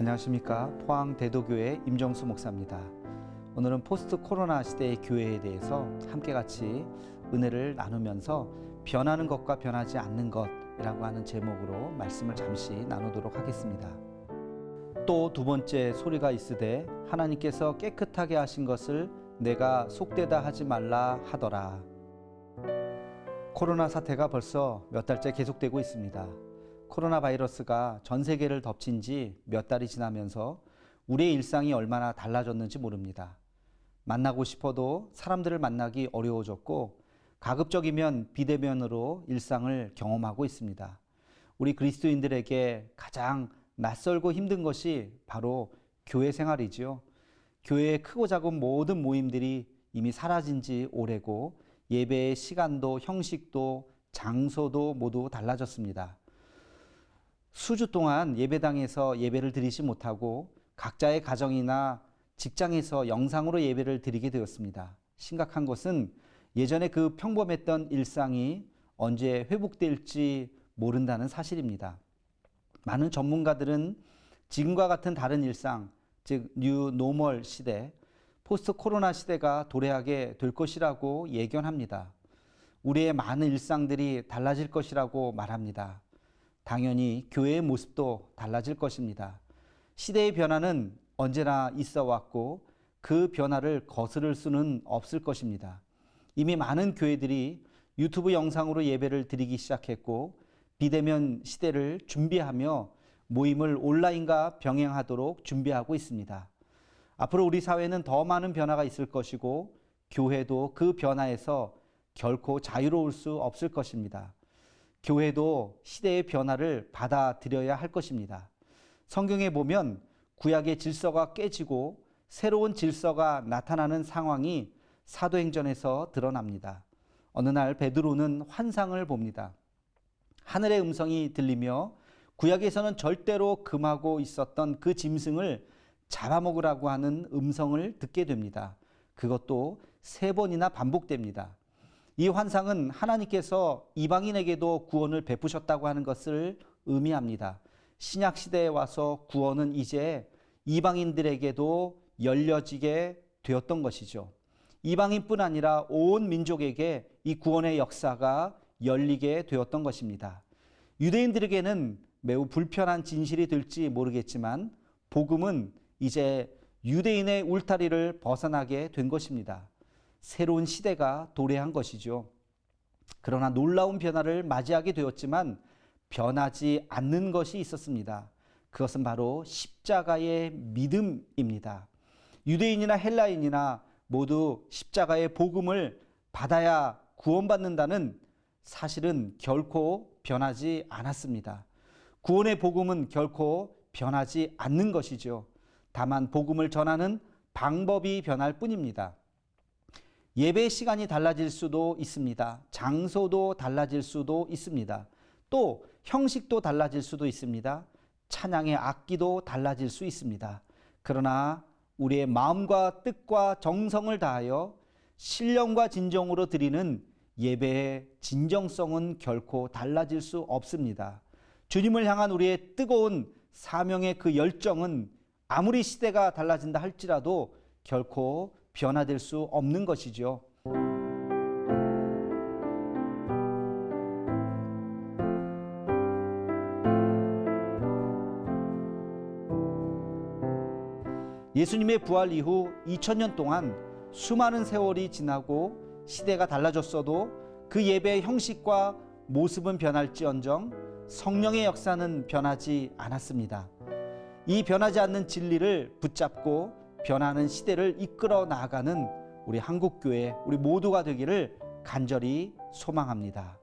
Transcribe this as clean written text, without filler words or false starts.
안녕하십니까. 포항 대도교회 임정수 목사입니다. 오늘은 포스트 코로나 시대의 교회에 대해서 함께 같이 은혜를 나누면서 변하는 것과 변하지 않는 것이라고 하는 제목으로 말씀을 잠시 나누도록 하겠습니다. 또 두 번째 소리가 있으되 하나님께서 깨끗하게 하신 것을 내가 속되다 하지 말라 하더라. 코로나 사태가 벌써 몇 달째 계속되고 있습니다. 코로나 바이러스가 전 세계를 덮친 지 몇 달이 지나면서 우리의 일상이 얼마나 달라졌는지 모릅니다. 만나고 싶어도 사람들을 만나기 어려워졌고 가급적이면 비대면으로 일상을 경험하고 있습니다. 우리 그리스도인들에게 가장 낯설고 힘든 것이 바로 교회 생활이지요. 교회의 크고 작은 모든 모임들이 이미 사라진 지 오래고 예배의 시간도 형식도 장소도 모두 달라졌습니다. 수주 동안 예배당에서 예배를 드리지 못하고 각자의 가정이나 직장에서 영상으로 예배를 드리게 되었습니다. 심각한 것은 예전에 그 평범했던 일상이 언제 회복될지 모른다는 사실입니다. 많은 전문가들은 지금과 같은 다른 일상, 즉 뉴 노멀 시대, 포스트 코로나 시대가 도래하게 될 것이라고 예견합니다. 우리의 많은 일상들이 달라질 것이라고 말합니다. 당연히 교회의 모습도 달라질 것입니다. 시대의 변화는 언제나 있어 왔고 그 변화를 거스를 수는 없을 것입니다. 이미 많은 교회들이 유튜브 영상으로 예배를 드리기 시작했고 비대면 시대를 준비하며 모임을 온라인과 병행하도록 준비하고 있습니다. 앞으로 우리 사회는 더 많은 변화가 있을 것이고 교회도 그 변화에서 결코 자유로울 수 없을 것입니다. 교회도 시대의 변화를 받아들여야 할 것입니다. 성경에 보면 구약의 질서가 깨지고 새로운 질서가 나타나는 상황이 사도행전에서 드러납니다. 어느 날 베드로는 환상을 봅니다. 하늘의 음성이 들리며 구약에서는 절대로 금하고 있었던 그 짐승을 잡아먹으라고 하는 음성을 듣게 됩니다. 그것도 3번이나 반복됩니다. 이 환상은 하나님께서 이방인에게도 구원을 베푸셨다고 하는 것을 의미합니다. 신약 시대에 와서 구원은 이제 이방인들에게도 열려지게 되었던 것이죠. 이방인뿐 아니라 온 민족에게 이 구원의 역사가 열리게 되었던 것입니다. 유대인들에게는 매우 불편한 진실이 될지 모르겠지만 복음은 이제 유대인의 울타리를 벗어나게 된 것입니다. 새로운 시대가 도래한 것이죠. 그러나 놀라운 변화를 맞이하게 되었지만 변하지 않는 것이 있었습니다. 그것은 바로 십자가의 믿음입니다. 유대인이나 헬라인이나 모두 십자가의 복음을 받아야 구원받는다는 사실은 결코 변하지 않았습니다. 구원의 복음은 결코 변하지 않는 것이죠. 다만 복음을 전하는 방법이 변할 뿐입니다. 예배 시간이 달라질 수도 있습니다. 장소도 달라질 수도 있습니다. 또 형식도 달라질 수도 있습니다. 찬양의 악기도 달라질 수 있습니다. 그러나 우리의 마음과 뜻과 정성을 다하여 신령과 진정으로 드리는 예배의 진정성은 결코 달라질 수 없습니다. 주님을 향한 우리의 뜨거운 사명의 그 열정은 아무리 시대가 달라진다 할지라도 결코 변화될 수 없는 것이죠. 예수님의 부활 이후 2000년 동안 수많은 세월이 지나고 시대가 달라졌어도 그 예배의 형식과 모습은 변할지언정 성령의 역사는 변하지 않았습니다. 이 변하지 않는 진리를 붙잡고 변하는 시대를 이끌어 나아가는 우리 한국교회, 우리 모두가 되기를 간절히 소망합니다.